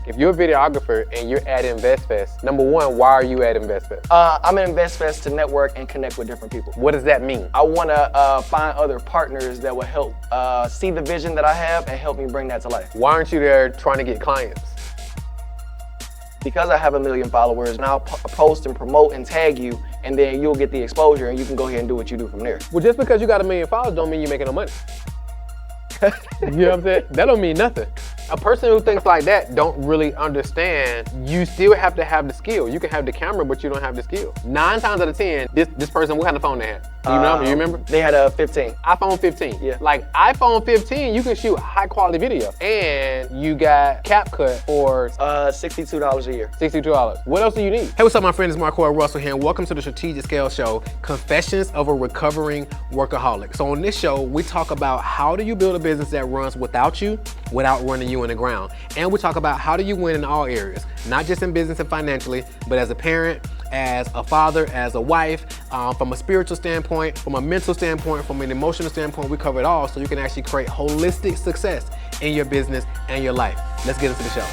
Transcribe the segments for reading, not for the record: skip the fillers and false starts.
If you're a videographer and you're at InvestFest, number one, why are you at InvestFest? I'm at InvestFest to network and connect with different people. What does that mean? I want to find other partners that will help see the vision that I have and help me bring that to life. Why aren't you there trying to get clients? Because I have 1 million followers, and I'll post and promote and tag you, and then you'll get the exposure and you can go ahead and do what you do from there. Well, just because you got 1 million followers don't mean you're making no money. You know what I'm saying? That don't mean nothing. A person who thinks like that don't really understand you still have to have the skill. You can have the camera, but you don't have the skill. 9 times out of 10, this person, what kind of phone they had? Do you remember? They had a 15. iPhone 15. Yeah. Like iPhone 15, you can shoot high quality video. And you got CapCut for $62 a year. $62. What else do you need? Hey, what's up, my friend? It's Marco Russell here, and welcome to the Strategic Scale Show, Confessions of a Recovering Workaholic. So on this show, we talk about how do you build a business that runs without you, without running you in the ground. And we talk about how do you win in all areas, not just in business and financially, but as a parent, as a father, as a wife, from a spiritual standpoint, from a mental standpoint, from an emotional standpoint. We cover it all so you can actually create holistic success in your business and your life. Let's get into the show.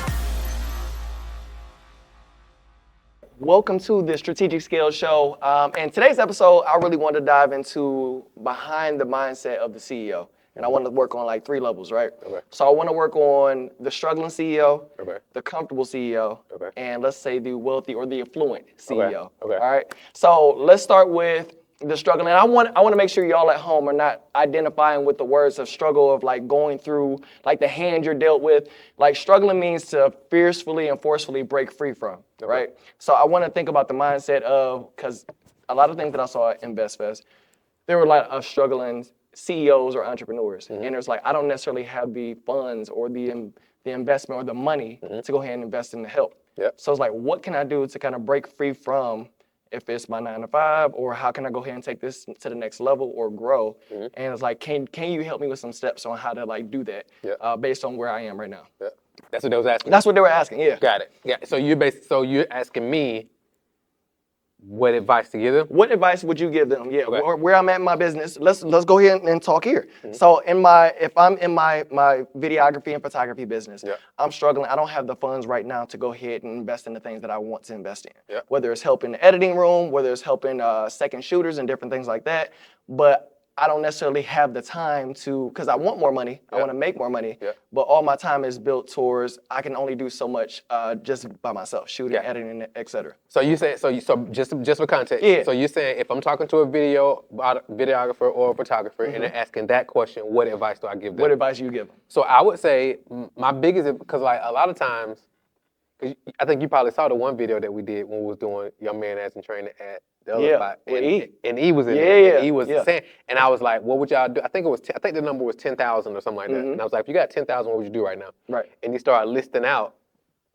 Welcome to the Strategic Scale Show. And today's episode, I really want to dive into behind the mindset of the CEO. And I want to work on like 3 levels, right? Okay. So I want to work on the struggling CEO, Okay. the comfortable CEO, Okay. and let's say the wealthy or the affluent CEO. Okay. All right. So let's start with the struggling. And I want to make sure y'all at home are not identifying with the words of struggle of like going through like the hand you're dealt with. Like struggling means to fiercely and forcefully break free from, right? So I want to think about the mindset of, because a lot of things that I saw at InvestFest, there were a lot of struggling CEOs or entrepreneurs. Mm-hmm. And there's like, I don't necessarily have the funds or the investment or the money to go ahead and invest in the help. Yep. So it's like, what can I do to kind of break free from, if it's my 9 to 5, or how can I go ahead and take this to the next level or grow? Mm-hmm. And it's like, can you help me with some steps on how to like do that based on where I am right now? Yeah. That's what they was asking. That's what they were asking, yeah. Got it. Yeah. So you're asking me what advice to give them? What advice would you give them? Yeah, Okay. where I'm at in my business. Let's go ahead and talk here. Mm-hmm. So if I'm in my videography and photography business, I'm struggling. I don't have the funds right now to go ahead and invest in the things that I want to invest in. Yeah. Whether it's helping the editing room, whether it's helping second shooters and different things like that. But I don't necessarily have the time to, because I want more money. I want to make more money. Yeah. But all my time is built towards, I can only do so much just by myself, shooting, editing, etc. So you say, so just for context. Yeah. So you're saying if I'm talking to a videographer or a photographer and they're asking that question, what advice do I give them? What advice do you give them? So I would say my biggest, because like a lot of times, cause I think you probably saw the one video that we did when we was doing Young Man As in Training at the other spot. And E was in there. And E was saying, and I was like, what would y'all do? I think the number was 10,000 or something like that. And I was like, if you got 10,000, what would you do right now? Right. And he started listing out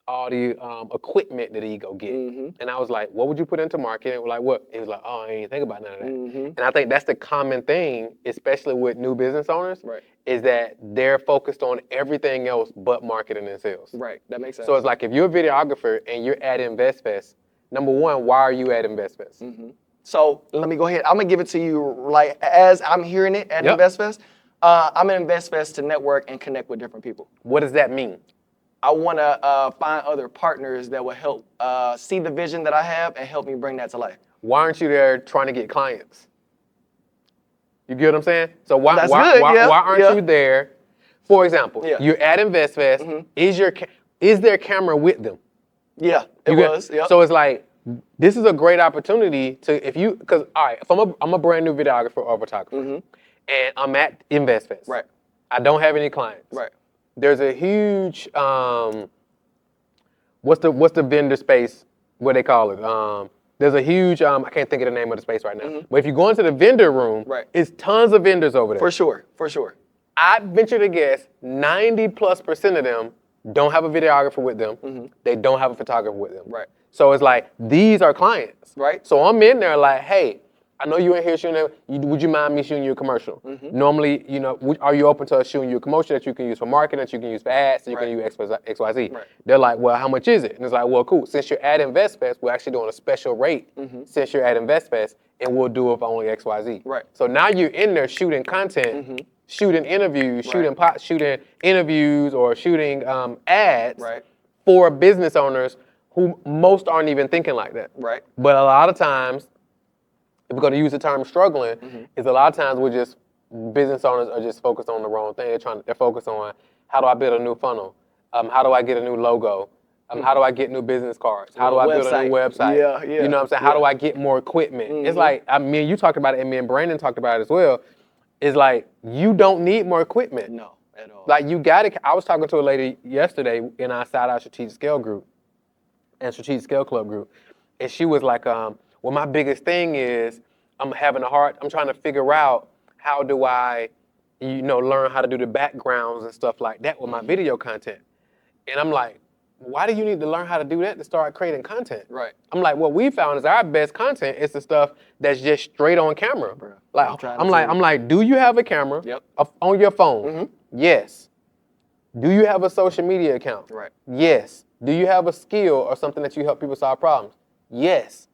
all the equipment that he go get. And I was like, what would you put into marketing? We're like, what? He was like, oh, I ain't think about none of that. And I think that's the common thing, especially with new business owners, is that they're focused on everything else but marketing and sales. Right, that makes sense. So it's like if you're a videographer and you're at InvestFest, number one, why are you at InvestFest? So let me go ahead. I'm gonna give it to you like as I'm hearing it at InvestFest. I'm at InvestFest to network and connect with different people. What does that mean? I want to find other partners that will help see the vision that I have and help me bring that to life. Why aren't you there trying to get clients? You get what I'm saying? So why aren't you there? For example, you're at InvestFest. Is there a camera with them? Yeah, it was. Yep. So it's like, this is a great opportunity to, because all right, if I'm a brand new videographer or photographer, and I'm at InvestFest. Right. I don't have any clients. Right. There's a huge, what's the vendor space, what they call it? There's a huge, I can't think of the name of the space right now. But if you go into the vendor room, it's tons of vendors over there. For sure. I venture to guess 90+% of them don't have a videographer with them. They don't have a photographer with them. Right. So it's like, these are clients. Right. So I'm in there like, hey, I know you're in here shooting, would you mind me shooting you a commercial? Normally, are you open to us shooting you a commercial that you can use for marketing, that you can use for ads, that you can use XYZ? Right. They're like, well, how much is it? And it's like, well, cool. Since you're at InvestFest, we're actually doing a special rate since you're at InvestFest, and we'll do it for only XYZ. Right. So now you're in there shooting content, shooting interviews, shooting interviews or shooting ads for business owners who most aren't even thinking like that. Right. But a lot of times, if we're going to use the term struggling, is a lot of times business owners are just focused on the wrong thing. They're focused on, how do I build a new funnel? How do I get a new logo? How do I get new business cards? How do I build a new website? Yeah. You know what I'm saying? How do I get more equipment? It's like, me and you talked about it, and me and Brandon talked about it as well. It's like, you don't need more equipment. No, at all. Like, you got it. I was talking to a lady yesterday in our Side Out Strategic Scale group and Strategic Scale Club group. And she was like, well, my biggest thing is I'm trying to figure out how do I, learn how to do the backgrounds and stuff like that with my video content. And I'm like, why do you need to learn how to do that to start creating content? Right. I'm like, what we found is our best content is the stuff that's just straight on camera. Bro, like, I'm like, do you have a camera on your phone? Yes. Do you have a social media account? Right. Yes. Do you have a skill or something that you help people solve problems? Yes.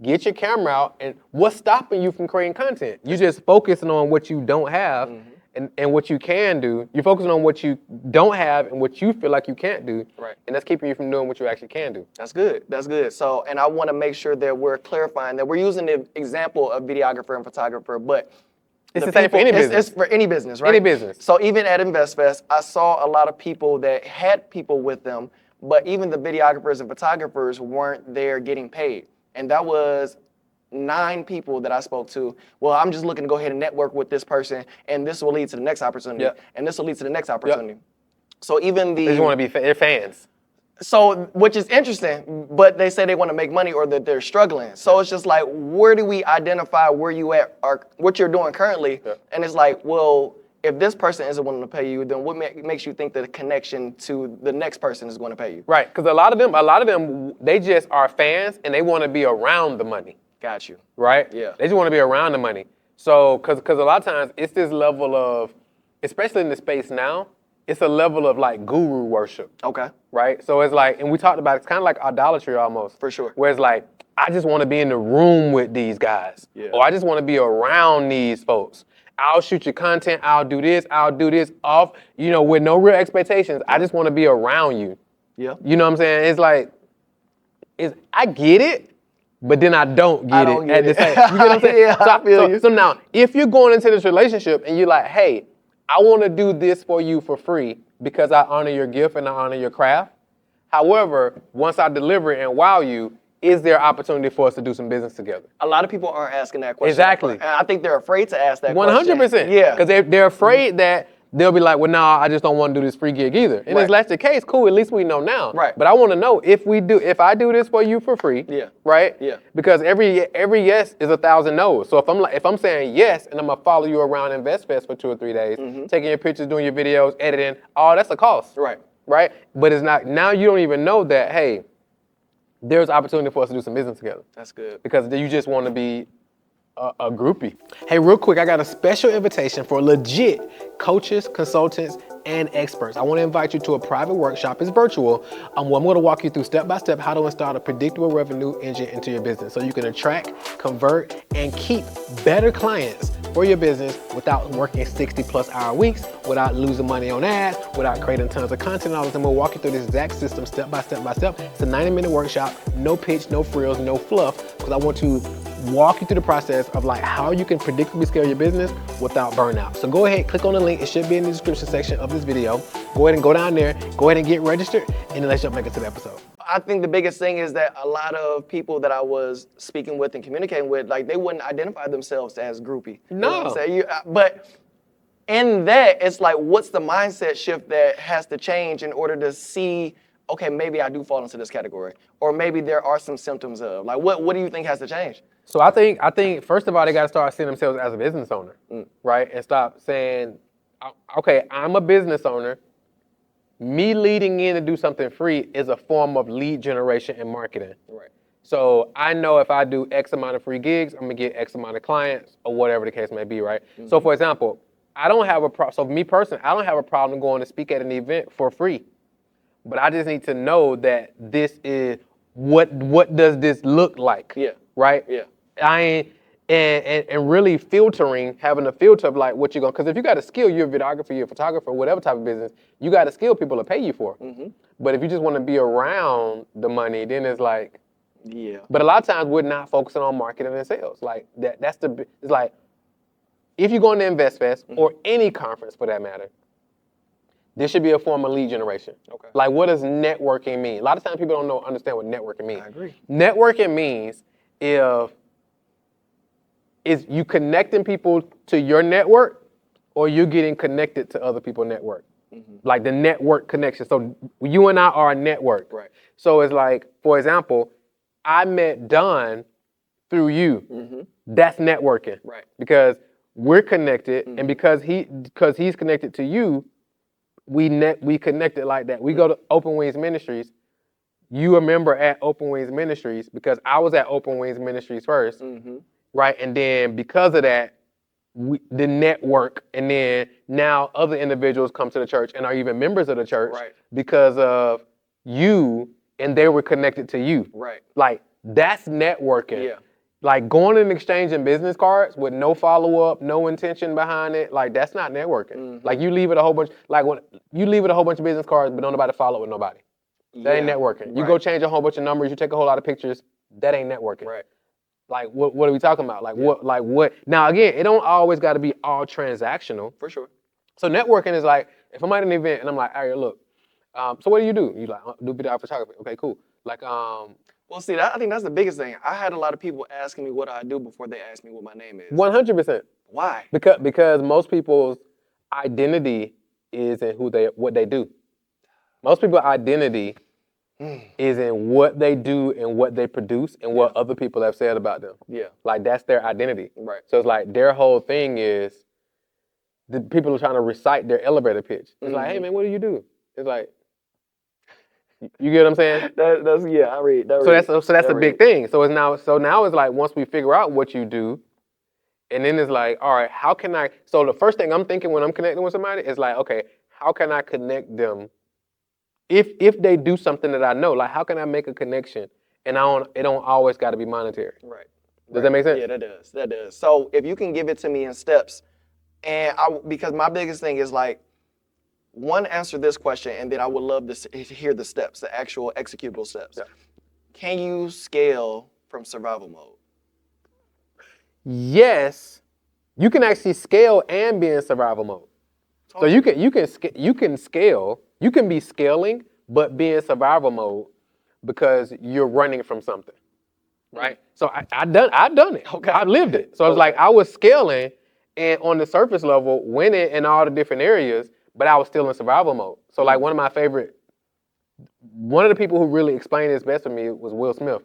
Get your camera out, and what's stopping you from creating content? You're just focusing on what you don't have and what you can do. You're focusing on what you don't have and what you feel like you can't do. Right. And that's keeping you from doing what you actually can do. That's good. That's good. So, and I want to make sure that we're clarifying that we're using the example of videographer and photographer, but it's the same for any business. It's for any business, right? Any business. So even at InvestFest, I saw a lot of people that had people with them, but even the videographers and photographers weren't there getting paid. And that was 9 people that I spoke to. Well, I'm just looking to go ahead and network with this person, and this will lead to the next opportunity, and this will lead to the next opportunity. So even they just want to be they're fans. So, which is interesting, but they say they want to make money or that they're struggling. So it's just like, where do we identify where you at or what you're doing currently? And it's like, well, if this person isn't willing to pay you, then what makes you think that the connection to the next person is going to pay you? Right, because a lot of them, they just are fans and they want to be around the money. Got you. Right? Yeah. They just want to be around the money. So, because a lot of times it's this level of, especially in the space now, it's a level of like guru worship. Okay. Right? So it's like, and we talked about, it's kind of like idolatry almost. For sure. Where it's like, I just want to be in the room with these guys. Yeah. Or I just want to be around these folks. I'll shoot your content, I'll do this off, with no real expectations. I just want to be around you. Yeah. You know what I'm saying? It's like, I get it, but then I don't get it at the same. You get what I'm saying? Yeah, I feel you. So now, if you're going into this relationship and you're like, hey, I want to do this for you for free because I honor your gift and I honor your craft. However, once I deliver it and wow you, is there opportunity for us to do some business together? A lot of people aren't asking that question. Exactly. And I think they're afraid to ask that question. 100%. Yeah. Because they're afraid that they'll be like, well, no, I just don't want to do this free gig either. And if that's the case, cool, at least we know now. Right. But I want to know if I do this for you for free, right? Yeah. Because every yes is 1,000 no's. So if I'm saying yes and I'm gonna follow you around InvestFest for 2 or 3 days, taking your pictures, doing your videos, editing, that's a cost. Right. Right? But it's not, now you don't even know that, hey, there's opportunity for us to do some business together. That's good. Because you just want to be a groupie. Hey, real quick, I got a special invitation for legit coaches, consultants, and experts. I want to invite you to a private workshop. It's virtual. Where I'm going to walk you through step-by-step how to install a predictable revenue engine into your business so you can attract, convert, and keep better clients for your business without working 60+ hour weeks, without losing money on ads, without creating tons of content and all this. And we'll walk you through this exact system step by step by step. It's a 90-minute workshop, no pitch, no frills, no fluff, because I want to walk you through the process of like how you can predictably scale your business without burnout. So go ahead, click on the link. It should be in the description section of this video. Go ahead and go down there, go ahead and get registered, and then let's jump back into the episode. I think the biggest thing is that a lot of people that I was speaking with and communicating with, like they wouldn't identify themselves as groupie. No. You know what I'm saying? But in that, it's like, what's the mindset shift that has to change in order to see, okay, maybe I do fall into this category, or maybe there are some symptoms of, like, what do you think has to change? So I think first of all, they got to start seeing themselves as a business owner, right? And stop saying, okay, I'm a business owner. Me leading in to do something free is a form of lead generation and marketing. Right. So I know if I do X amount of free gigs, I'm gonna get X amount of clients or whatever the case may be, right? So for example, I don't have a problem. So me personally, I don't have a problem going to speak at an event for free, but I just need to know that this is what does this look like? Yeah. Right? Yeah. and really filtering, having a filter of like what you're going, because if you got a skill, you're a videographer, you're a photographer, whatever type of business, you got a skill people will pay you for. But if you just want to be around the money, then it's like, yeah. But a lot of times we're not focusing on marketing and sales. Like it's like, if you're going to Invest Fest or any conference for that matter, this should be a form of lead generation. Okay. Like, what does networking mean? A lot of times people don't understand what networking means. I agree. Networking means is you connecting people to your network or you getting connected to other people's network. Like the network connection. So you and I are a network. Right. So it's like, for example, I met Don through you. That's networking. Right. Because we're connected, and because he's connected to you, we connected like that. We go to Open Wings Ministries. You a member at Open Wings Ministries because I was at Open Wings Ministries first, right? And then because of that, the network, and then now other individuals come to the church and are even members of the church because of you, and they were connected to you. Right. Like, that's networking. Yeah. Like going and exchanging business cards with no follow-up, no intention behind it, like that's not networking. Like you leave it a whole bunch, like when you leave it a whole bunch of business cards, but don't nobody follow with nobody. That ain't networking. You go change a whole bunch of numbers, you take a whole lot of pictures, that ain't networking. Right. Like what are we talking about? Like what? Now again, it don't always got to be all transactional. For sure. So networking is like, if I'm at an event and I'm like, all right, look, so what do? You like, do video photography? Okay, cool. Like, well, see, I think that's the biggest thing. I had a lot of people asking me what I do before they asked me what my name is. 100%. Why? Because most people's identity is in what they do. Most people's identity is in what they do and what they produce and what other people have said about them. Yeah. Like that's their identity. Right. So it's like their whole thing is the people are trying to recite their elevator pitch. It's like, hey man, what do you do? It's like, you get what I'm saying? That's I read. So that's a big thing. So now it's like, once we figure out what you do, and then it's like, all right, how can I? So the first thing I'm thinking when I'm connecting with somebody is like, okay, how can I connect them? If they do something that I know, like how can I make a connection? And it don't always got to be monetary. Right. Does that make sense? Yeah, that does. So if you can give it to me in steps, and because my biggest thing is like, one, answer this question, and then I would love to hear the steps, the actual executable steps. Yeah. Can you scale from survival mode? Yes, you can actually scale and be in survival mode. So you can scale. You can be scaling, but be in survival mode because you're running from something, right? So I've done it. Okay. I've lived it. So it's like I was scaling, and on the surface level, winning in all the different areas, but I was still in survival mode. So like one of the people who really explained this best for me was Will Smith.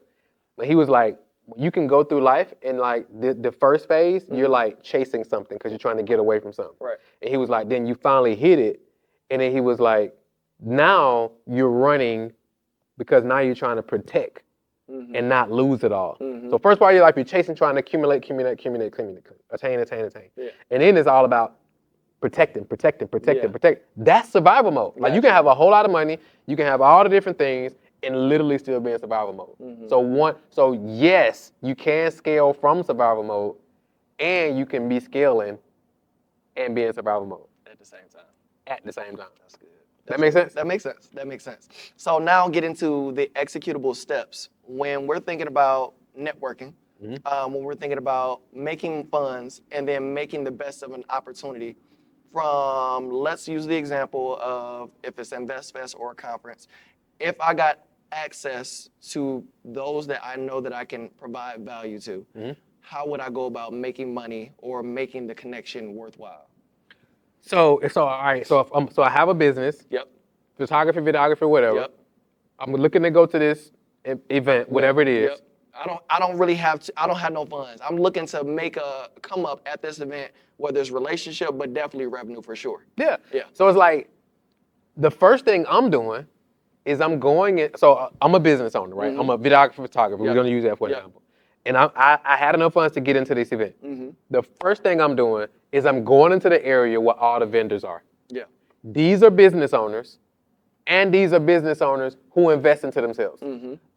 He was like, you can go through life and like the first phase, you're like chasing something because you're trying to get away from something. Right. And he was like, then you finally hit it. And then he was like, now you're running because now you're trying to protect and not lose it all. So first part of your life, you're chasing, trying to accumulate, attain. Yeah. And then it's all about protecting. That's survival mode. Like you can have a whole lot of money, you can have all the different things, and literally still be in survival mode. So yes, you can scale from survival mode, and you can be scaling and be in survival mode at the same time. That's good. That makes sense? That makes sense. So now get into the executable steps. When we're thinking about networking, when we're thinking about making funds and then making the best of an opportunity, from, let's use the example of if it's Invest Fest or a conference, if I got access to those that I know that I can provide value to, how would I go about making money or making the connection worthwhile? So all right. So I have a business. Yep. Photography, videography, whatever. Yep. I'm looking to go to this event, whatever it is. Yep. I don't have no funds. I'm looking to make a come up at this event, whether it's relationship, but definitely revenue for sure. Yeah. Yeah. So it's like the first thing I'm doing is I'm going in. So I'm a business owner, right? I'm a videographer, photographer. We're gonna use that for example. And I had enough funds to get into this event. The first thing I'm doing is I'm going into the area where all the vendors are. Yeah. These are business owners, and these are business owners who invest into themselves.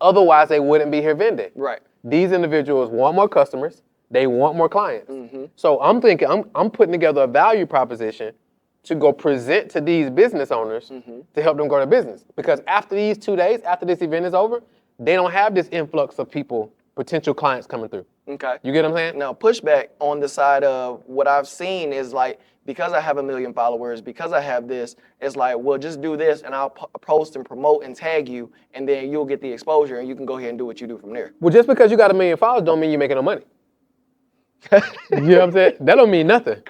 Otherwise, they wouldn't be here vending. Right. These individuals want more customers. They want more clients. So I'm thinking, I'm putting together a value proposition to go present to these business owners to help them grow their business. Because after these 2 days, after this event is over, they don't have this influx of people, potential clients coming through. Okay. You get what I'm saying? Now, pushback on the side of what I've seen is like, because I have 1 million followers, because I have this, it's like, well, just do this and I'll post and promote and tag you, and then you'll get the exposure and you can go ahead and do what you do from there. Well, just because you got 1 million followers don't mean you're making no money. You know what I'm saying? That don't mean nothing.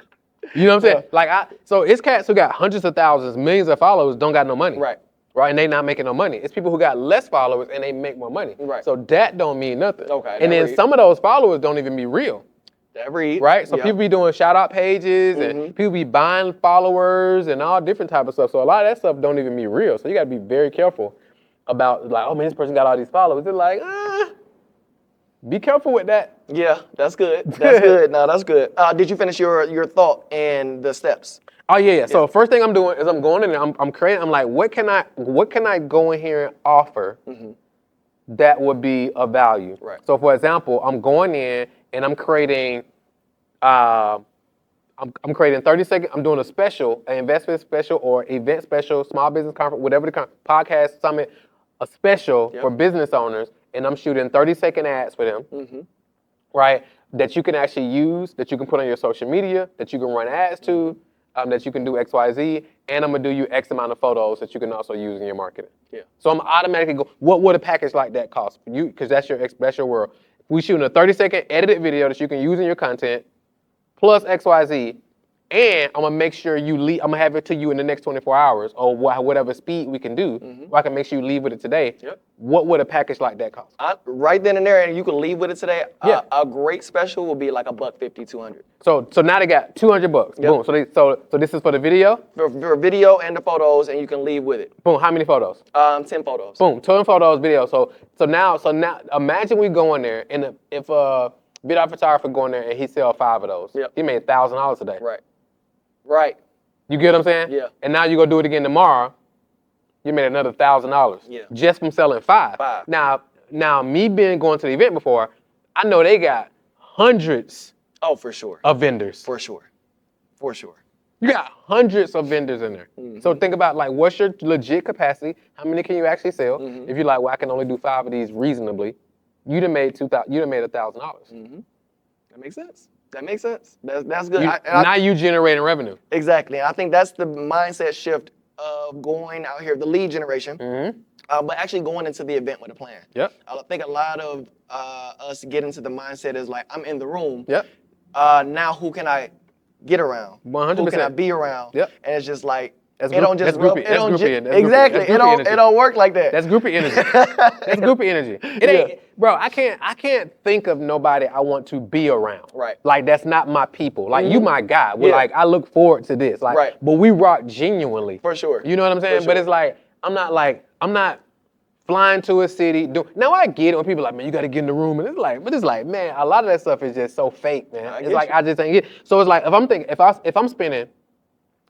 You know what I'm saying? Like, so it's cats who got hundreds of thousands, millions of followers don't got no money. Right. Right, and they not making no money. It's people who got less followers and they make more money. Right. So that don't mean nothing. Okay. And then some of those followers don't even be real. That read. Right? So people be doing shout out pages and people be buying followers and all different type of stuff. So a lot of that stuff don't even be real. So you gotta be very careful about like, oh man, this person got all these followers. It's like, be careful with that. Yeah, that's good. That's good. No, that's good. Did you finish your thought and the steps? Oh yeah. So first thing I'm doing is I'm going in there. I'm creating. I'm like, what can I go in here and offer that would be of value? Right. So for example, I'm going in and I'm creating. I'm creating 30-second. I'm doing a special, an investment special or event special, small business conference, whatever the podcast summit, a special for business owners, and I'm shooting 30-second ads for them. Right. That you can actually use, that you can put on your social media, that you can run ads to. That you can do X, Y, Z, and I'm gonna do you X amount of photos that you can also use in your marketing. Yeah. So I'm automatically go. What would a package like that cost for you? Because that's your world. We shooting a 30-second edited video that you can use in your content, plus X, Y, Z, and I'm gonna make sure you leave. I'm gonna have it to you in the next 24 hours or whatever speed we can do. Or I can make sure you leave with it today. Yep. What would a package like that cost? Right then and there, and you can leave with it today. Yeah. A great special will be like $150, $200. So now they got $200. Yep. Boom. So this is for the video? For video and the photos, and you can leave with it. Boom. How many photos? 10 photos. Boom. 10 photos, video. So now imagine we go in there and if a video photographer go in there and he sell 5 of those. Yep. He made $1,000 today. Right. You get what I'm saying? Yeah. And now you go do it again tomorrow. You made another $1,000. Yeah. Just from selling 5. Now me going to the event before, I know they got hundreds. Oh, for sure. Of vendors. For sure. You got hundreds of vendors in there. So think about like, what's your legit capacity? How many can you actually sell? If you're like, well, I can only do 5 of these reasonably, you'd have made $1,000. That makes sense. That's good. Now you generating revenue. Exactly. And I think that's the mindset shift of going out here, the lead generation, but actually going into the event with a plan. Yep. I think a lot of us get into the mindset is like, I'm in the room. Yep. Now who can I get around? 100%. Who can I be around? Yep. And it's just like, That's groupie energy. It don't work like that. That's groupie energy. That's groupie energy. It ain't, bro. I can't think of nobody I want to be around. Right. Like that's not my people. Like you my guy. We're like I look forward to this. Like, but we rock genuinely. For sure. You know what I'm saying? But it's like I'm not flying to a city. Now I get it when people are like, man, you got to get in the room, and it's like, man, a lot of that stuff is just so fake, man. It's like I just ain't get. So it's like if I'm spending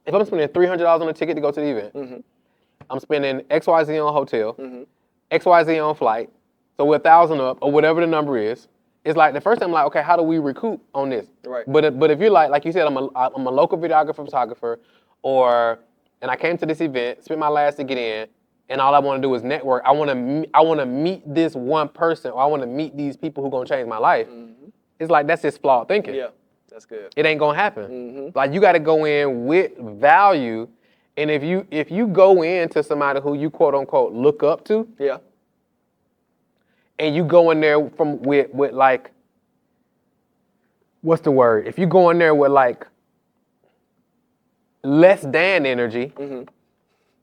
$300 on a ticket to go to the event, I'm spending XYZ on hotel, XYZ on flight, so we're 1,000 up or whatever the number is. It's like the first time I'm like, okay, how do we recoup on this? Right. But if you're like you said, I'm a local videographer, photographer, and I came to this event, spent my last to get in, and all I want to do is network. I want to meet this one person, or I want to meet these people who gonna change my life. It's like that's just flawed thinking. Yeah. That's good. It ain't gonna happen. Like you got to go in with value, and if you go into somebody who you quote unquote look up to, and you go in there with like, what's the word? If you go in there with like less than energy,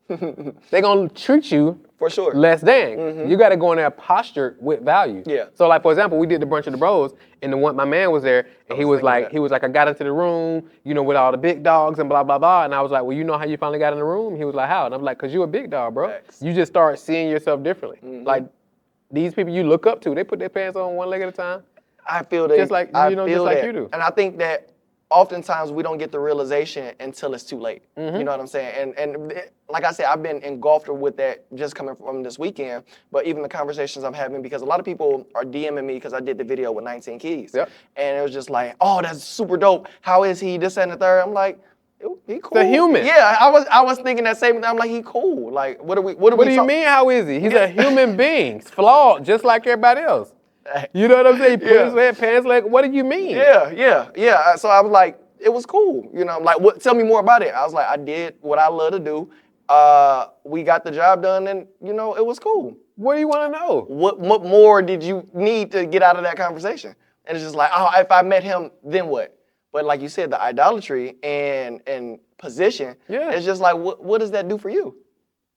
they're gonna treat you for sure less than. You got to go in there postured with value. Yeah. So like for example, we did the brunch of the bros, and my man was there, and he was like, I got into the room, with all the big dogs and blah blah blah, and I was like, well, you know how you finally got in the room? He was like, how? And I'm like, cause you a big dog, bro. Thanks. You just start seeing yourself differently. Like these people you look up to, they put their pants on one leg at a time. I feel that. Just like you do. And I think that oftentimes we don't get the realization until it's too late. You know what I'm saying? And like I said, I've been engulfed with that just coming from this weekend, but even the conversations I'm having, because a lot of people are DMing me because I did the video with 19 keys. Yep. And it was just like, oh, that's super dope. How is he? This and the third. I'm like, he cool. The human. Yeah, I was thinking that same thing. I'm like, he cool. Like, what do you mean, how is he? He's a human being, flawed, just like everybody else. You know what I'm saying? He put his head, pants leg. What do you mean? Yeah. So I was like, it was cool. You know, I'm like, tell me more about it. I was like, I did what I love to do. We got the job done, and you know, it was cool. What do you want to know? What more did you need to get out of that conversation? And it's just like, oh, if I met him, then what? But like you said, the idolatry and position, it's just like, what does that do for you?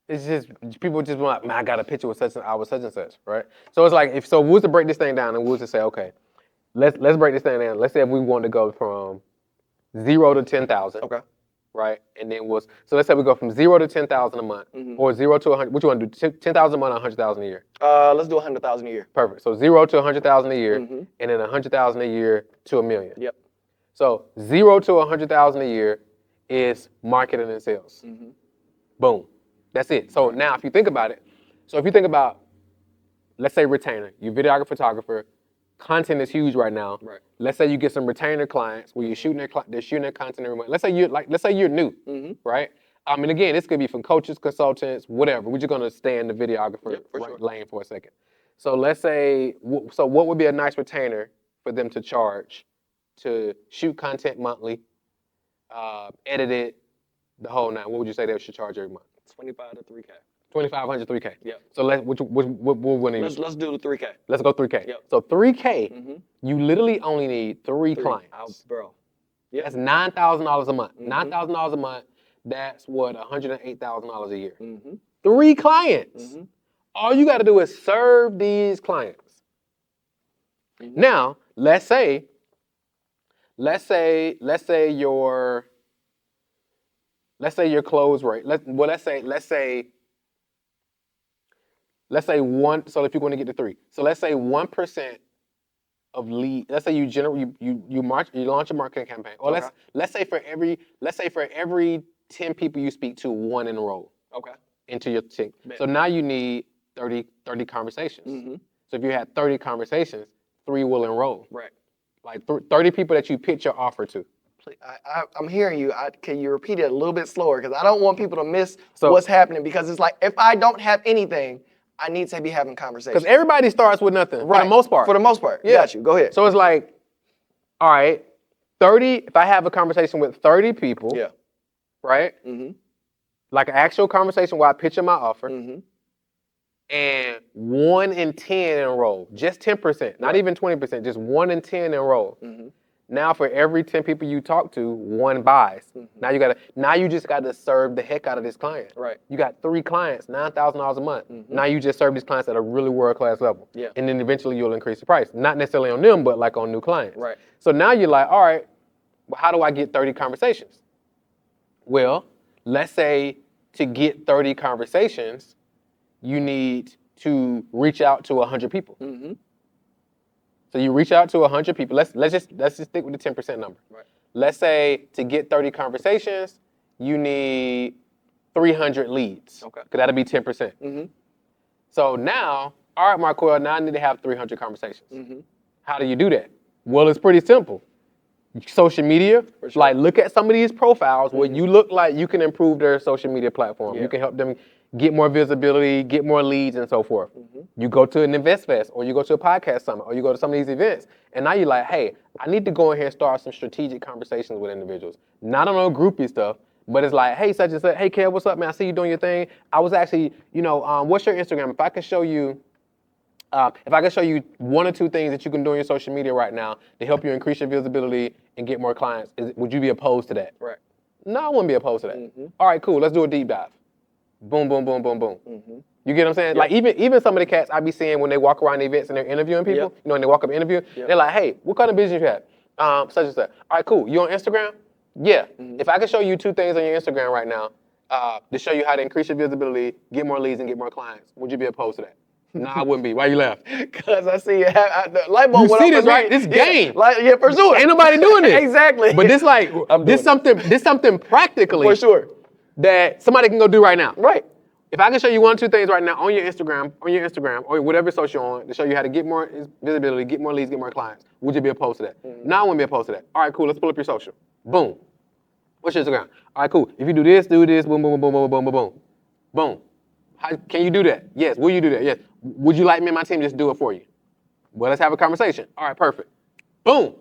It's just, people just want, man, I got a picture with such and such, right? So it's like, if we was to break this thing down and we was to say, okay, let's break this thing down. Let's say if we wanted to go from 0 to 10,000. Okay. Right? And then so let's say we go from 0 to 10,000 a month, or 0 to 100. What you want to do? 10,000 a month or 100,000 a year? Let's do 100,000 a year. Perfect. So 0 to 100,000 a year, and then 100,000 a year to $1 million. Yep. So 0 to 100,000 a year is marketing and sales. Boom. That's it. So now if you think about it, let's say retainer, you're videographer, photographer, content is huge right now. Right. Let's say you get some retainer clients where they're shooting their content every month. Let's say you're new, right? And again, this could be from coaches, consultants, whatever. We're just gonna stay in the videographer lane for a second. So let's say, so what would be a nice retainer for them to charge to shoot content monthly, edit it, the whole nine? What would you say they should charge every month? 25 to 3K. 2,500, 3K. Yeah. So let's do the 3K. Let's go 3K. Yep. So 3K, you literally only need three clients. Bro. Yep. That's $9,000 a month. $9,000 a month. That's what, $108,000 a year. 3 clients. All you got to do is serve these clients. Now, let's say your close rate. Let's say one. So if you're going to get to 3, so let's say 1% of lead. Let's say you launch a marketing campaign, or let's say for every 10 people you speak to, 1 enroll. Okay. Into your team. So now you need 30 conversations. So if you had 30 conversations, 3 will enroll. Right. Like 30 people that you pitch your offer to. I'm hearing you. Can you repeat it a little bit slower? Because I don't want people to miss what's happening. Because it's like, if I don't have anything, I need to be having conversations. Because everybody starts with nothing, right. For the most part. For the most part. Yeah. Got you. Go ahead. So it's like, all right, 30, if I have a conversation with 30 people, right? Like an actual conversation where I pitch them my offer, and 1 in 10 enroll, just 10%, not even 20%, just 1 in 10 enroll. Now for every 10 people you talk to, 1 buys. Now you just got to serve the heck out of this client. Right. You got 3 clients, $9,000 a month. Now you just serve these clients at a really world-class level. Yeah. And then eventually you'll increase the price. Not necessarily on them, but like on new clients. Right. So now you're like, all right, well, how do I get 30 conversations? Well, let's say to get 30 conversations, you need to reach out to 100 people. So you reach out to 100 people. Let's just stick with the 10% number. Right. Let's say to get 30 conversations, you need 300 leads. Okay. Because that'll be 10%. So now, all right, Marquel, now I need to have 300 conversations. How do you do that? Well, it's pretty simple. Social media, like look at some of these profiles where you look like you can improve their social media platform. You can help them get more visibility, get more leads, and so forth. You go to an Invest Fest, or you go to a podcast summit, or you go to some of these events, and now you're like, hey, I need to go in here and start some strategic conversations with individuals. Not on no groupie stuff, but it's like, hey, such and such, hey, Kev, what's up, man? I see you doing your thing. I was actually, what's your Instagram? If I can show you 1 or 2 things that you can do on your social media right now to help you increase your visibility and get more clients, would you be opposed to that? Right. No, I wouldn't be opposed to that. All right, cool. Let's do a deep dive. Boom, boom, boom, boom, boom. You get what I'm saying? Like even some of the cats I be seeing when they walk around the events and they're interviewing people, when they walk up and interview, they're like, hey, what kind of business you have? Such and such. All right, cool. You on Instagram? Yeah. If I can show you 2 things on your Instagram right now to show you how to increase your visibility, get more leads, and get more clients, would you be opposed to that? No, I wouldn't be. Why you laugh? Because I see the light bulb. You see this, right? This game. Yeah, for sure. Ain't nobody doing this. Exactly. But this something practically. For sure. That somebody can go do right now. Right. If I can show you 1 or 2 things right now on your Instagram, or whatever social you're on, to show you how to get more visibility, get more leads, get more clients, would you be opposed to that? No, I wouldn't be opposed to that. All right, cool. Let's pull up your social. Boom. What's your Instagram? All right, cool. If you do this, boom, boom, boom, boom, boom, boom, boom, boom. Boom. How, can you do that? Yes. Will you do that? Yes. Would you like me and my team to just do it for you? Well, let's have a conversation. All right, perfect. Boom.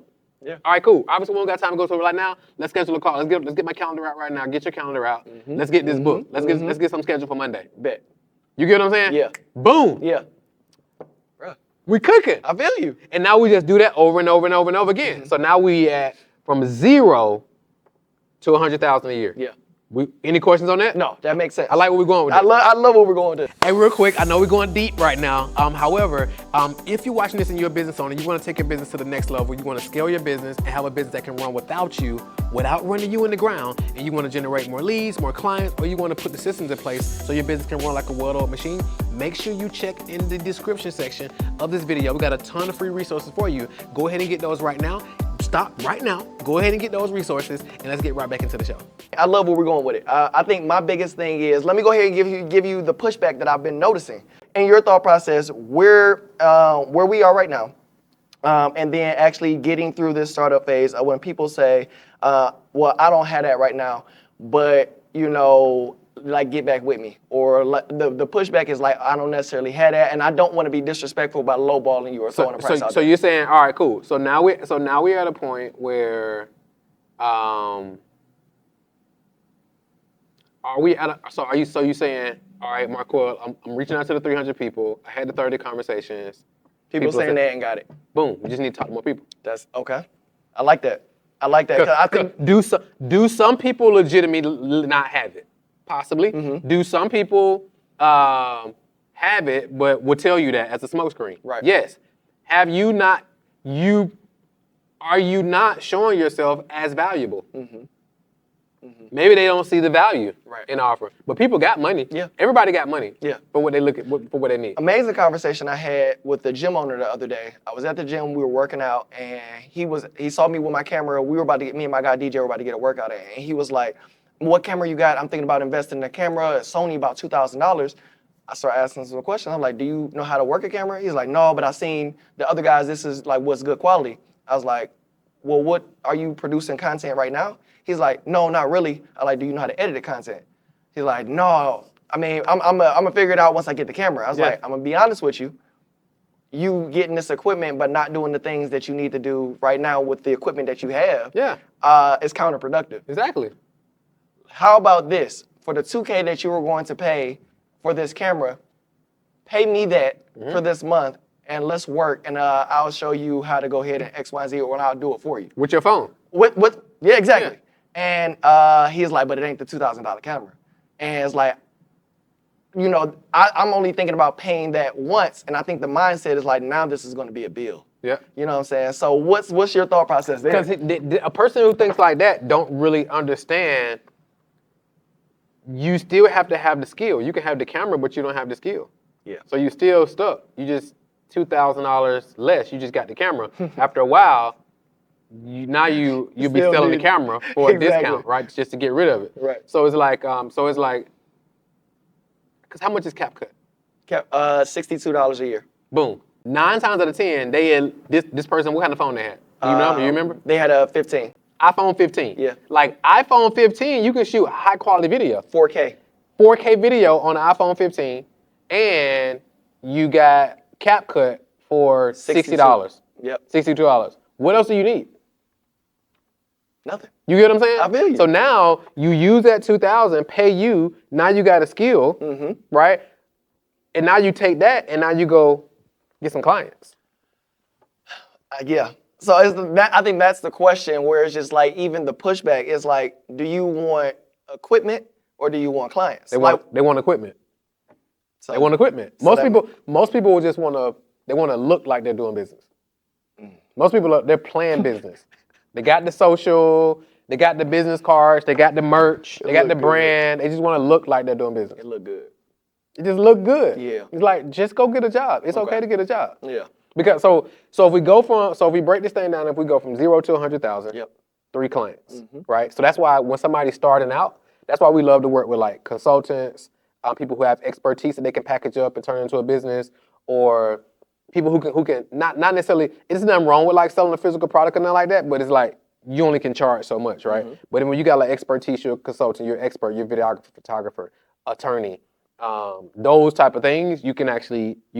Yeah. All right, cool. Obviously, we don't got time to go through it right now. Let's schedule a call. Let's get my calendar out right now. Get your calendar out. Let's get this book. Let's get some schedule for Monday. Bet. You get what I'm saying? Yeah. Boom. Yeah. We cooking. I feel you. And now we just do that over and over and over and over again. So now we at from 0 to 100,000 a year. Yeah. Any questions on that? No, that makes sense. I like where we're going with I love where we're going with this. Hey, real quick, I know we're going deep right now. However, if you're watching this and you're a business owner, you want to take your business to the next level, you want to scale your business and have a business that can run without you, without running you in the ground, and you want to generate more leads, more clients, or you want to put the systems in place so your business can run like a well-oiled machine, make sure you check in the description section of this video. We got a ton of free resources for you. Go ahead and get those right now. Stop right now. Go ahead and get those resources, and let's get right back into the show. I love where we're going with it. I think my biggest thing is, let me go ahead and give you the pushback that I've been noticing in your thought process, where we are right now, and then actually getting through this startup phase when people say, well, I don't have that right now, but like get back with me, or the pushback is like, I don't necessarily have that, and I don't want to be disrespectful by lowballing you or throwing a price out there. So you're saying, all right, cool. So now we're at a point where, are you saying, all right, Marquel, I'm reaching out to the 300 people. I had the 30 conversations. People saying they ain't got it. Boom. You just need to talk to more people. That's okay. I like that. Cause I think do some people legitimately not have it? Possibly. Do some people have it, but will tell you that as a smokescreen? Right. Yes. Are you not showing yourself as valuable? Maybe they don't see the value in offer, but people got money. Yeah. Everybody got money. Yeah. For what they for what they need. Amazing conversation I had with the gym owner the other day. I was at the gym, we were working out, and he saw me with my camera. Me and my guy DJ were about to get a workout in, and he was like, what camera you got? I'm thinking about investing in a camera. It's Sony, about $2,000. I started asking some questions. I'm like, do you know how to work a camera? He's like, no, but I seen the other guys, this is like what's good quality. I was like, well, what are you producing content right now? He's like, no, not really. I like, do you know how to edit the content? He's like, no. I mean, I'm gonna figure it out once I get the camera. I was like, I'm gonna be honest with you. You getting this equipment but not doing the things that you need to do right now with the equipment that you have, is counterproductive. Exactly. How about this? For the $2K that you were going to pay for this camera, pay me that for this month, and let's work, and I'll show you how to go ahead and X, Y, Z, or I'll do it for you. With your phone. Yeah, exactly. Yeah. And he's like, but it ain't the $2,000 camera. And it's like, I'm only thinking about paying that once, and I think the mindset is like, now this is going to be a bill. Yeah. You know what I'm saying? So what's your thought process there? Because a person who thinks like that don't really understand. You still have to have the skill. You can have the camera, but you don't have the skill. Yeah. So you still stuck. You just $2,000 less. You just got the camera. After a while, you'll be selling the camera for a discount, right? Just to get rid of it. Right. So it's like, because how much is CapCut? $62 a year. Boom. 9 times out of 10, this person, what kind of phone they had? You remember? They had a 15. iPhone 15. Yeah. Like iPhone 15, you can shoot high quality video. 4K. 4K video on an iPhone 15, and you got CapCut for $60. Yep. $62. What else do you need? Nothing. You get what I'm saying? I feel you. So now you use that $2,000, pay you. Now you got a skill, right? And now you take that, and now you go get some clients. Yeah. So I think that's the question where it's just like, even the pushback is like, do you want equipment or do you want clients? They want equipment. So, they want equipment. Most people will just want to look like they're doing business. Most people they're playing business. They got the social, they got the business cards, they got the merch, they got the brand. They just want to look like they're doing business. It look good. It just looked good. Yeah. It's like, just go get a job. It's okay to get a job. Yeah. Because if we break this thing down, if we go from 0 to 100,000, 3 clients, right? So that's why when somebody's starting out, that's why we love to work with like consultants, people who have expertise that they can package up and turn into a business, or people who can not necessarily. There's nothing wrong with like selling a physical product or nothing like that, but it's like you only can charge so much, right? But then when you got like expertise, you're a consultant, you're an expert, you're a videographer, photographer, attorney, those type of things, you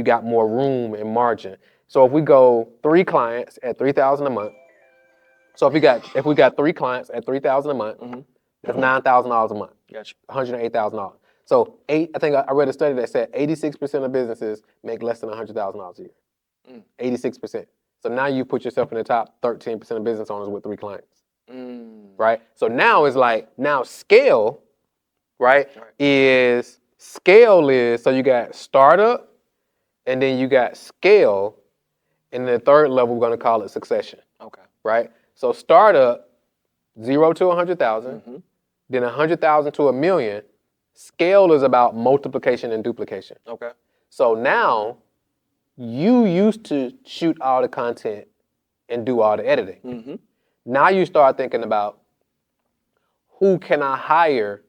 got more room and margin. So if we go 3 clients at $3,000 a month, so if we got 3 clients at $3,000 a month, that's $9,000 a month. Gotcha. $108,000. So I think I read a study that said 86% of businesses make less than $100,000 a year. 86%. So now you put yourself in the top 13% of business owners with 3 clients. Right? So now it's like, scale, right, is so you got startup, and then you got scale, and the third level we're going to call it succession. Okay. Right? So startup, 0 to 100,000, then 100,000 to 1 million. Scale is about multiplication and duplication. Okay. So now you used to shoot all the content and do all the editing. Now you start thinking about who can I hire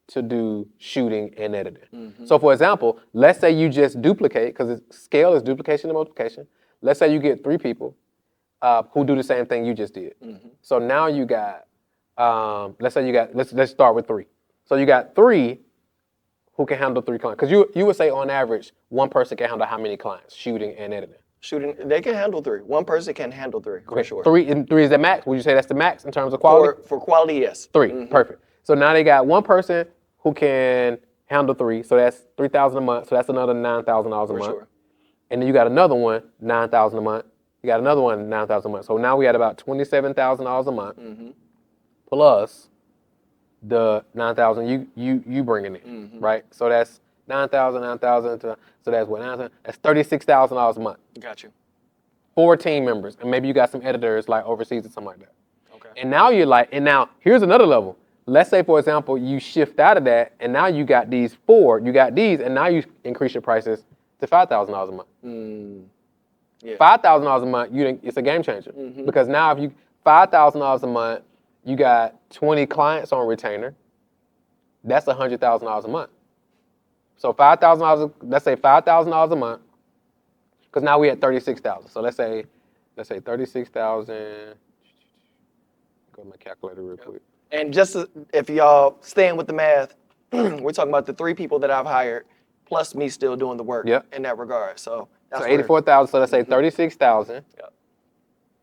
to do shooting and editing. So for example, let's say you just duplicate, because scale is duplication and multiplication. Let's say you get 3 people who do the same thing you just did. So now you got, let's start with 3. So you got 3 who can handle 3 clients. Because you would say on average, 1 person can handle how many clients, shooting and editing? Shooting, they can handle 3. 1 person can handle 3, for sure. 3 is the max? Would you say that's the max in terms of quality? For quality, yes. 3, perfect. So now they got 1 person who can handle 3, so that's $3,000 a month, so that's another $9,000 a month. Sure. And then you got another one, $9,000 a month. You got another one, $9,000 a month. So now we had about $27,000 a month, plus the $9,000 you bringing in, right? So that's $9,000, so that's what, $9,000? That's $36,000 a month. Got you. 4 team members, and maybe you got some editors like overseas or something like that. Okay. And now now here's another level. Let's say, for example, you shift out of that, and now you got these 4, and now you increase your prices to $5,000 a month. Yeah. $5,000 a month, it's a game changer. Because now if you $5,000 a month, you got 20 clients on retainer. That's $100,000 a month. So $5,000. Let's say $5,000 a month, because now we at 36,000. So let's say 36,000. Go to my calculator real quick. And just if y'all staying with the math, we're talking about the 3 people that I've hired, plus me still doing the work in that regard. So that's 84,000. So let's say 36,000. Yep.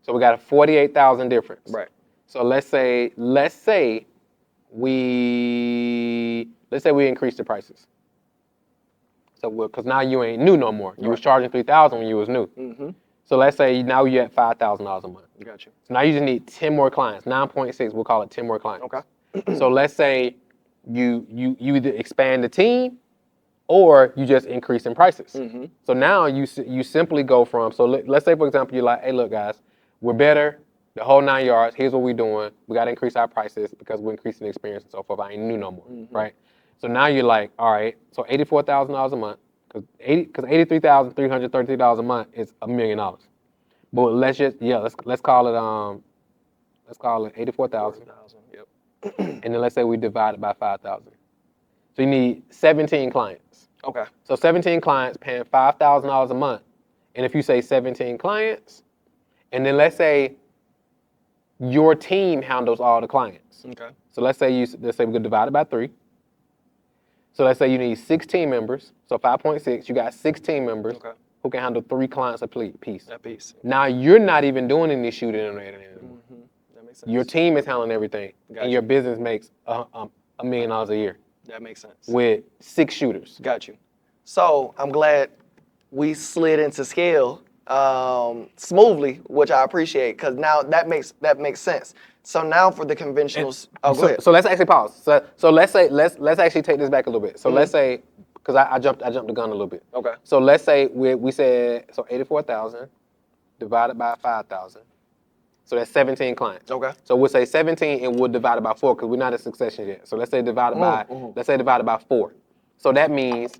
So we got a 48,000 difference. Right. So let's say we increase the prices. So because now you ain't new no more. You was charging $3,000 when you was new. So let's say now you're at $5,000 a month. Got you. So now you just need 10 more clients. 9.6. We'll call it 10 more clients. Okay. So let's say you either expand the team, or you just increase in prices. So now you simply go from, so let's say, for example, you're like, hey, look, guys, we're better, the whole 9 yards, here's what we're doing. We got to increase our prices because we're increasing the experience and so forth. I ain't new no more, right? So now you're like, all right, so $84,000 a month, because $83,333 a month is $1 million. But let's call it 84,000. Yep. And then let's say we divide it by 5,000. So you need 17 clients. Okay. So 17 clients paying $5,000 a month. And if you say 17 clients, and then let's say your team handles all the clients. Okay. So let's say we could divide it by 3. So let's say you need 6 team members. So 5.6, you got 6 team members who can handle 3 clients a piece. That piece. Now you're not even doing any shooting or editing anymore. That makes sense. Your team is handling everything, and your business makes $1 million a year. That makes sense. With 6 shooters. Got you. So I'm glad we slid into scale smoothly, which I appreciate, because now that makes sense. So now for the conventionals. Go ahead. So let's actually pause. So let's actually take this back a little bit. So let's say, because I jumped the gun a little bit. Okay. So let's say we said 84,000 divided by 5,000. So that's 17 clients. Okay. So we'll say 17 and we'll divide it by 4 because we're not in succession yet. So let's say divided by 4. So that means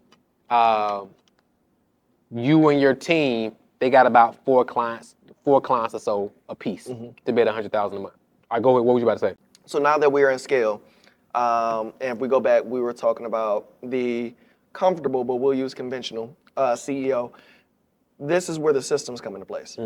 you and your team, they got about four clients or so a piece to bid $100,000 a month. All right, go ahead. What was you about to say? So now that we are in scale, and if we go back, we were talking about the comfortable, but we'll use conventional CEO. This is where the systems come into place.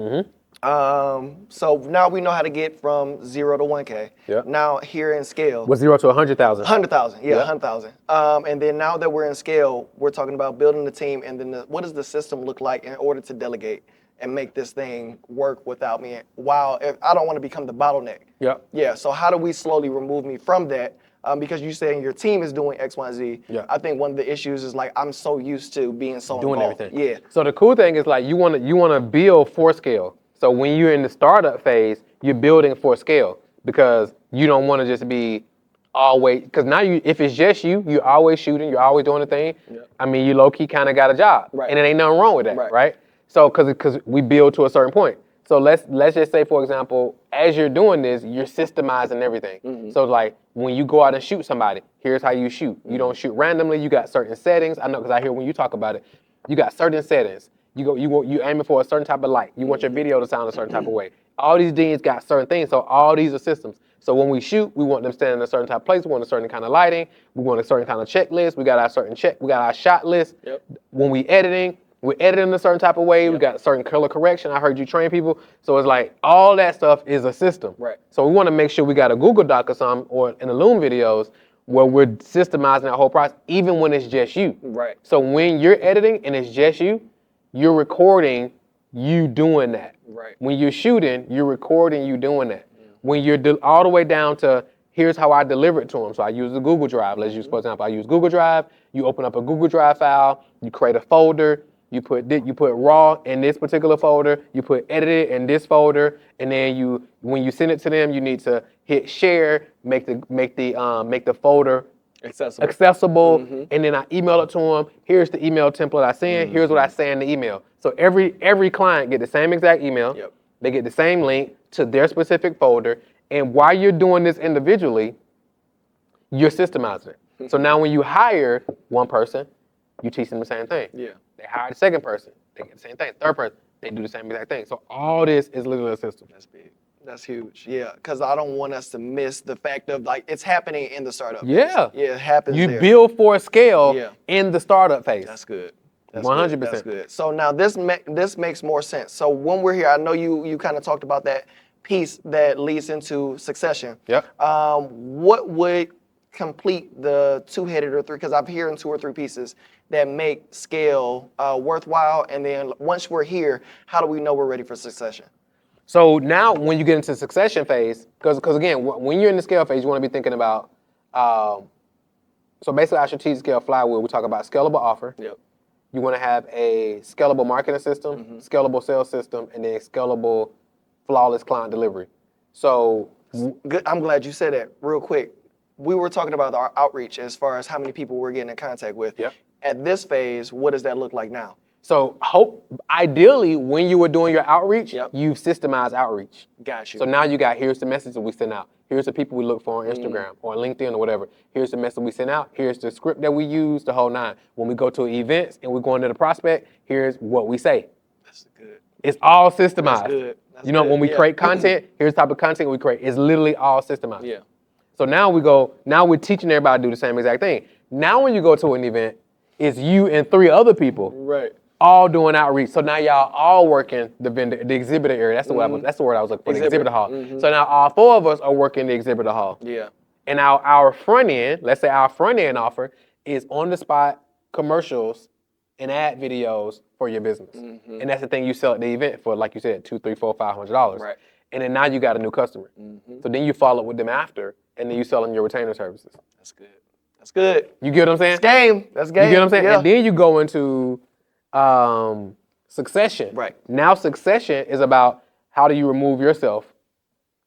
So now we know how to get from 0 to 1K. Yeah. Now here in scale. What's 0 to 100,000? 100,000, yeah, 100,000. And then now that we're in scale, we're talking about building the team, and then what does the system look like in order to delegate and make this thing work without me? If I don't want to become the bottleneck. Yeah. Yeah. So how do we slowly remove me from that? Because you're saying your team is doing X, Y, Z. Yeah. I think one of the issues is like I'm so used to being so doing involved. everything. Yeah. So the cool thing is like you want to build for scale. So when you're in the startup phase, you're building for scale because you don't want to just be always, because now if it's just you're always shooting, you're always doing the thing. Yeah. I mean, you low key kind of got a job, right? And it ain't nothing wrong with that, right? So because we build to a certain point. So let's just say, for example, as you're doing this, you're systemizing everything. So like when you go out and shoot somebody, here's how you shoot. You don't shoot randomly. You got certain settings. I know because I hear when you talk about it, you got certain settings. You aiming for a certain type of light. You want your video to sound a certain type of way. All these things got certain things. So all these are systems. So when we shoot, we want them standing in a certain type of place. We want a certain kind of lighting. We want a certain kind of checklist. We got our shot list. Yep. When we're editing a certain type of way. Yep. We got a certain color correction. I heard you train people. So it's like all that stuff is a system. Right. So we want to make sure we got a Google Doc or something or in the Loom videos where we're systemizing that whole process, even when it's just you. Right. So when you're editing and it's just you, you're recording you doing that. Right. When you're shooting, you're recording you doing that. When you're all the way down to here's how I deliver it to them. So I use the Google Drive. Let's use, for example, I use Google Drive. You open up a Google Drive file. You create a folder. You put raw in this particular folder. You put edited in this folder, and then when you send it to them, you need to hit share, make the folder accessible, and then I email it to them. Here's the email template I send. Here's what I say in the email. So every client get the same exact email. Yep. They get the same link to their specific folder. And while you're doing this individually, you're systemizing it. So now when you hire one person, you teach them the same thing. Yeah. They hire the second person, they get the same thing. Third person, they do the same exact thing. So all this is literally a system. That's big. That's huge. Yeah, because I don't want us to miss the fact of like it's happening in the startup phase. Yeah, it happens. You build for a scale in the startup phase. That's good. 100%. That's good. So now this makes more sense. So when we're here, I know you kind of talked about that piece that leads into succession. Yep. What would complete the two-headed or three? Because I'm hearing 2 or 3 pieces that make scale worthwhile. And then once we're here, how do we know we're ready for succession? So now when you get into succession phase, because again, when you're in the scale phase, you want to be thinking about, so basically our strategic scale flywheel, we talk about scalable offer. Yep. You want to have a scalable marketing system, scalable sales system, and then scalable flawless client delivery. So good. I'm glad you said that real quick. We were talking about our outreach as far as how many people we're getting in contact with. Yep. At this phase, what does that look like now? So ideally, when you were doing your outreach, you've systemized outreach. Got you. So now you got, here's the message that we send out. Here's the people we look for on Instagram or on LinkedIn or whatever. Here's the message we send out. Here's the script that we use, the whole 9. When we go to events and we're going to the prospect, here's what we say. That's good. It's all systemized. That's good. When we create content, here's the type of content we create. It's literally all systemized. Yeah. So now we're teaching everybody to do the same exact thing. Now when you go to an event, it's you and 3 other people. Right. All doing outreach. So now y'all all working the exhibitor area. That's the word I was looking for, the exhibitor hall. So now all 4 of us are working the exhibitor hall. Yeah. And our front end, let's say our front end offer is on the spot commercials and ad videos for your business. And that's the thing you sell at the event for, like you said, $200, $300, $400, $500. Right. And then now you got a new customer. So then you follow up with them after, and then you sell them your retainer services. That's good. That's good. You get what I'm saying? That's game. That's game. You get what I'm saying? Yeah. And then you go into succession. Right. Now succession is about how do you remove yourself.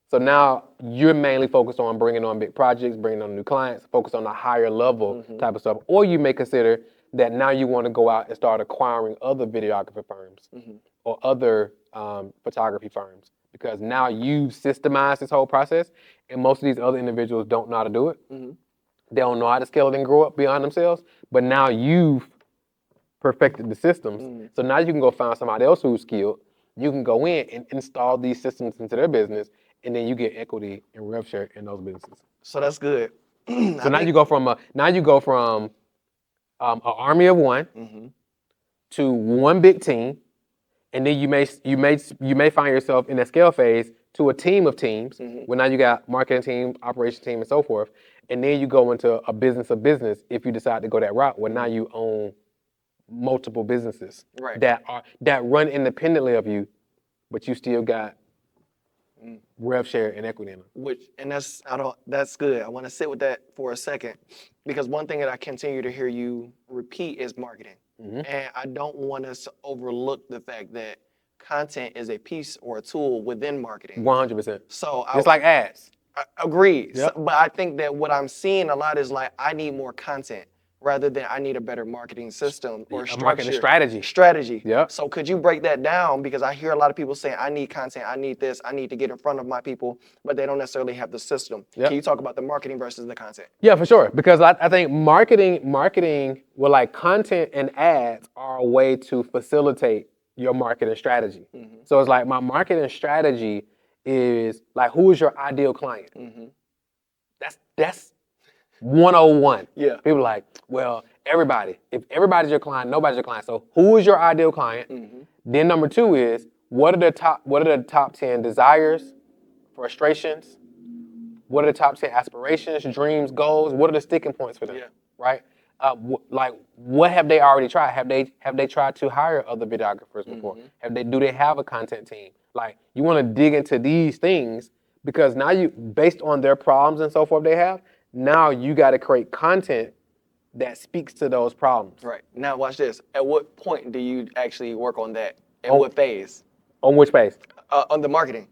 So now you're mainly focused on bringing on big projects, bringing on new clients, focus on a higher level type of stuff. Or you may consider that now you want to go out and start acquiring other videography firms or other photography firms, because now you've systemized this whole process and most of these other individuals don't know how to do it. They don't know how to scale it and grow up beyond themselves. But now you've perfected the systems. So now you can go find somebody else who's skilled. You can go in and install these systems into their business, and then you get equity and rev share in those businesses. So that's good. So now you go from an army of one to one big team, and then you may find yourself in that scale phase to a team of teams. Where now you got marketing team, operation team, and so forth, and then you go into a business of business if you decide to go that route. Where now you own multiple businesses that run independently of you, but you still got rev share and equity in them. That's good. I want to sit with that for a second, because one thing that I continue to hear you repeat is marketing. And I don't want us to overlook the fact that content is a piece or a tool within marketing. 100%. So it's like ads. Agreed. Yep. So, but I think that what I'm seeing a lot is like, I need more content rather than I need a better marketing system or structure. Marketing strategy. Strategy. Yeah. So could you break that down? Because I hear a lot of people saying, I need content, I need this, I need to get in front of my people, but they don't necessarily have the system. Yep. Can you talk about the marketing versus the content? Yeah, for sure. Because I think marketing, well, like content and ads are a way to facilitate your marketing strategy. So it's like my marketing strategy is like, who is your ideal client? That's 101. Yeah. People are like, well, everybody. If everybody's your client, nobody's your client. So who is your ideal client? Then number 2 is, what are the top 10 desires, frustrations? What are the top 10 aspirations, dreams, goals? What are the sticking points for them? Yeah. Right? What have they already tried? Have they tried to hire other videographers before? Do they have a content team? Like, you want to dig into these things, because now based on their problems and so forth they have, now you got to create content that speaks to those problems. Right. Now watch this. At what point do you actually work on that? At what phase? On which phase? On the marketing.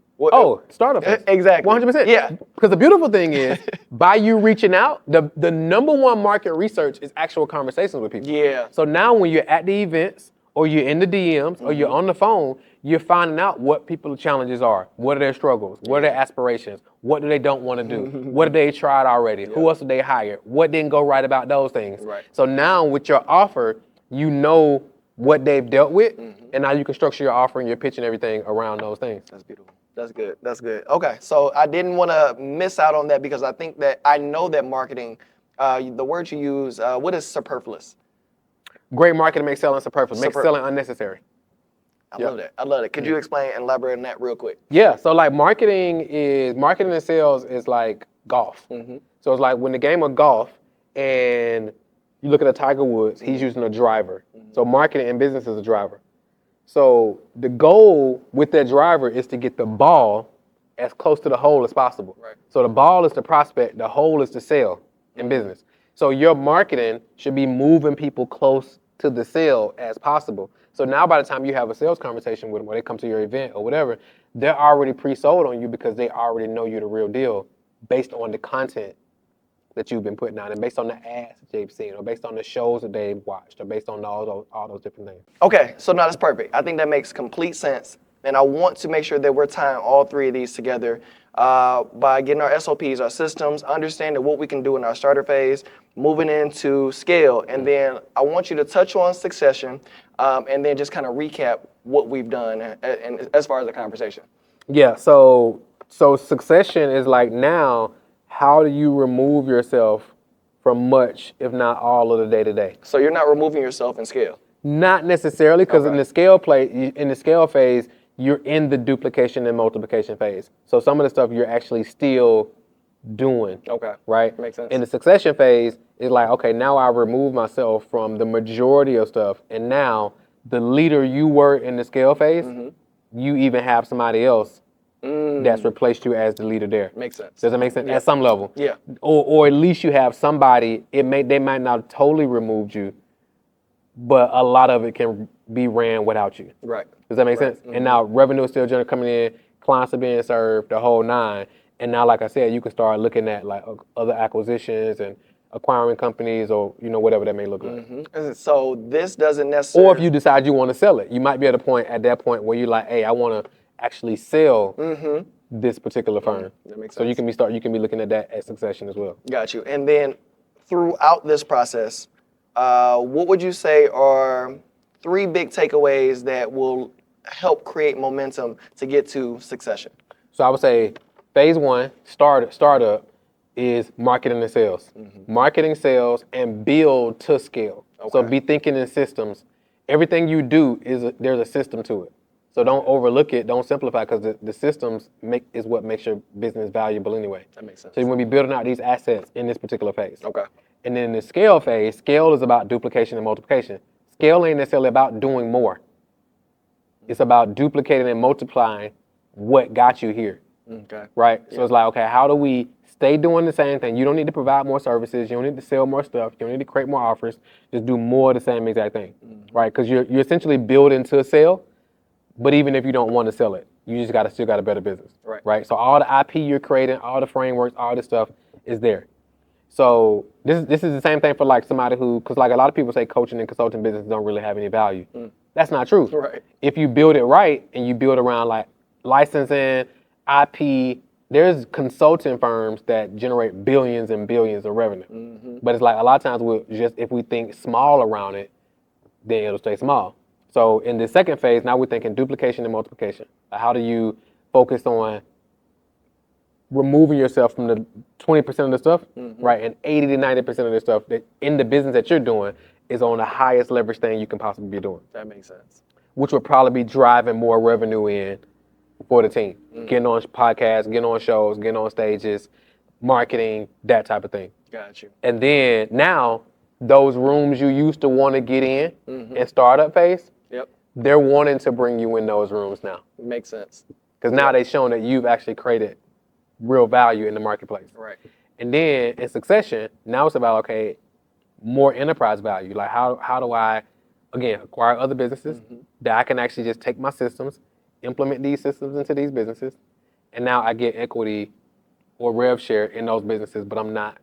Startup phase. Exactly. 100%. Yeah. Because the beautiful thing is, by you reaching out, the number one market research is actual conversations with people. Yeah. So now when you're at the events, or you're in the DMs, or you're on the phone, you're finding out what people's challenges are. What are their struggles? What are their aspirations? What do they don't want to do? What have they tried already? Who else did they hire? What didn't go right about those things? Right. So now with your offer, you know what they've dealt with, and now you can structure your offer and your pitch and everything around those things. That's beautiful. That's good. That's good. Okay, so I didn't want to miss out on that, because I know that marketing, the word you use, what is superfluous? Great marketing makes selling superfluous, makes selling unnecessary. I love that. I love it. Could you explain and elaborate on that real quick? Yeah, so like marketing and sales is like golf. So it's like when the game of golf, and you look at a Tiger Woods, he's using a driver. So marketing and business is a driver. So the goal with that driver is to get the ball as close to the hole as possible. Right. So the ball is the prospect, the hole is the sale in business. So your marketing should be moving people close to the sale as possible. So now by the time you have a sales conversation with them, or they come to your event or whatever, they're already pre-sold on you, because they already know you're the real deal based on the content that you've been putting out, and based on the ads that they've seen, or based on the shows that they've watched, or based on all those different things. Okay, so now that's perfect. I think that makes complete sense. And I want to make sure that we're tying all 3 of these together by getting our SOPs, our systems, understanding what we can do in our starter phase, moving into scale. And then I want you to touch on succession, and then just kind of recap what we've done and as far as the conversation. Yeah, so succession is like, now, how do you remove yourself from much, if not all, of the day-to-day? So you're not removing yourself in scale? Not necessarily, because in the scale phase, you're in the duplication and multiplication phase. So some of the stuff you're actually still doing. Okay. Right? Makes sense. In the succession phase, it's like, okay, now I remove myself from the majority of stuff, and now the leader you were in the scale phase, you even have somebody else that's replaced you as the leader there. Makes sense. Does that make sense? Yeah. At some level. Yeah. Or at least you have somebody, they might not totally removed you, but a lot of it can be ran without you. Right. Does that make sense? And now revenue is still generally coming in, clients are being served, the whole 9. And now, like I said, you can start looking at like other acquisitions and acquiring companies, or whatever that may look like. So this doesn't necessarily. Or if you decide you want to sell it, you might be at that point where you're like, hey, I want to actually sell this particular firm. That makes sense. So you can be looking at that as succession as well. Got you. And then throughout this process, what would you say are 3 big takeaways that will help create momentum to get to succession? So I would say phase 1, startup, is marketing and sales. Marketing, sales, and build to scale. Okay. So be thinking in systems. Everything you do there's a system to it. So don't overlook it, don't simplify, because the systems is what makes your business valuable anyway. That makes sense. So you're going to be building out these assets in this particular phase. Okay. And then in the scale phase, scale is about duplication and multiplication. Scale ain't necessarily about doing more. It's about duplicating and multiplying what got you here. Okay. Right? So it's like, okay, how do we stay doing the same thing? You don't need to provide more services. You don't need to sell more stuff. You don't need to create more offers. Just do more of the same exact thing. Right? Because you're essentially building to sell, but even if you don't want to sell it, you just still got a better business. Right? So all the IP you're creating, all the frameworks, all this stuff is there. So this is the same thing for like somebody because like a lot of people say coaching and consulting business don't really have any value. That's not true. Right. If you build it right and you build around like licensing, IP, there's consulting firms that generate billions and billions of revenue. But it's like a lot of times if we think small around it, then it'll stay small. So in the second phase, now we're thinking duplication and multiplication. How do you focus on removing yourself from the 20% of the stuff, right? And 80 to 90% of the stuff that in the business that you're doing is on the highest leverage thing you can possibly be doing. That makes sense. Which would probably be driving more revenue in for the team. Getting on podcasts, getting on shows, getting on stages, marketing, that type of thing. Got you. And then now, those rooms you used to want to get in startup phase, they're wanting to bring you in those rooms now. Makes sense. Because now they've shown that you've actually created real value in the marketplace. Right. And then in succession, now it's about, okay, more enterprise value. Like how do I, again, acquire other businesses that I can actually just take my systems, implement these systems into these businesses, and now I get equity or rev share in those businesses, but I'm not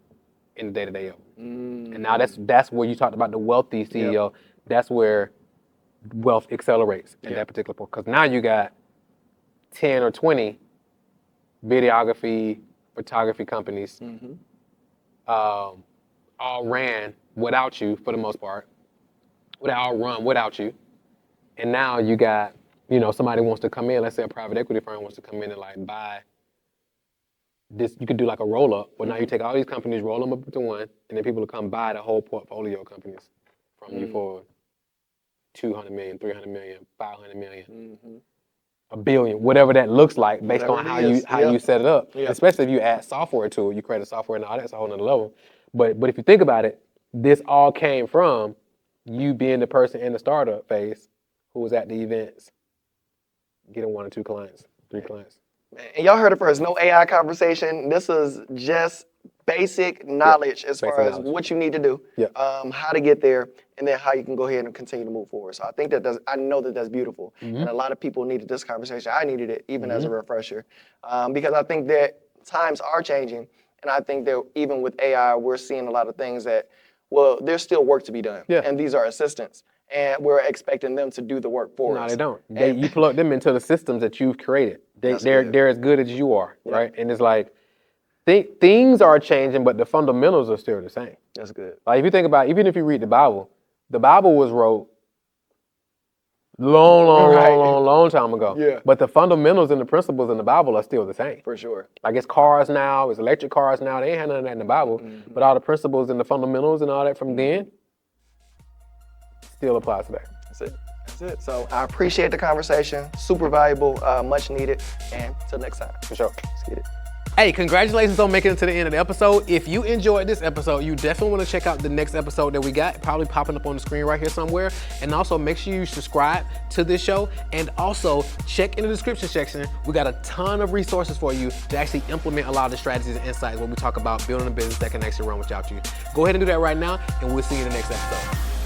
in the day-to-day of them. And now that's where you talked about the wealthy CEO. That's where wealth accelerates in that particular point. Because now you got 10 or 20 videography, photography companies all ran without you for the most part. They all run without you. And now you got, somebody wants to come in, let's say a private equity firm wants to come in and like buy this. You could do like a roll up, but now you take all these companies, roll them up into one, and then people will come buy the whole portfolio of companies from you for 200 million, 300 million, 500 million, $1 billion, whatever that looks like based on how you set it up. Especially if you add software to it, you create a software and all that's a whole nother level. But if you think about it, this all came from you being the person in the startup phase who was at the events, getting 1 or 2 clients, 3 clients. And y'all heard it first. No AI conversation. This is just basic knowledge as far as what you need to do, how to get there, and then how you can go ahead and continue to move forward. So I think I know that's beautiful. And a lot of people needed this conversation. I needed it even as a refresher because I think that times are changing. And I think that even with AI, we're seeing a lot of things that, there's still work to be done. And these are assistants. And we're expecting them to do the work for us. No, they don't. You plug them into the systems that you've created. They're as good as you are, right? And it's like, things are changing, but the fundamentals are still the same. That's good. Like if you think about, even if you read the Bible was wrote long time ago. But the fundamentals and the principles in the Bible are still the same. For sure. Like it's cars now, it's electric cars now. They ain't had none of that in the Bible, but all the principles and the fundamentals and all that from then still applies today. That's it. So I appreciate the conversation. Super valuable, much needed. And till next time. For sure. Let's get it. Hey, congratulations on making it to the end of the episode. If you enjoyed this episode, you definitely want to check out the next episode that we got, probably popping up on the screen right here somewhere. And also make sure you subscribe to this show. And also check in the description section. We got a ton of resources for you to actually implement a lot of the strategies and insights when we talk about building a business that can actually run without you. Go ahead and do that right now, and we'll see you in the next episode.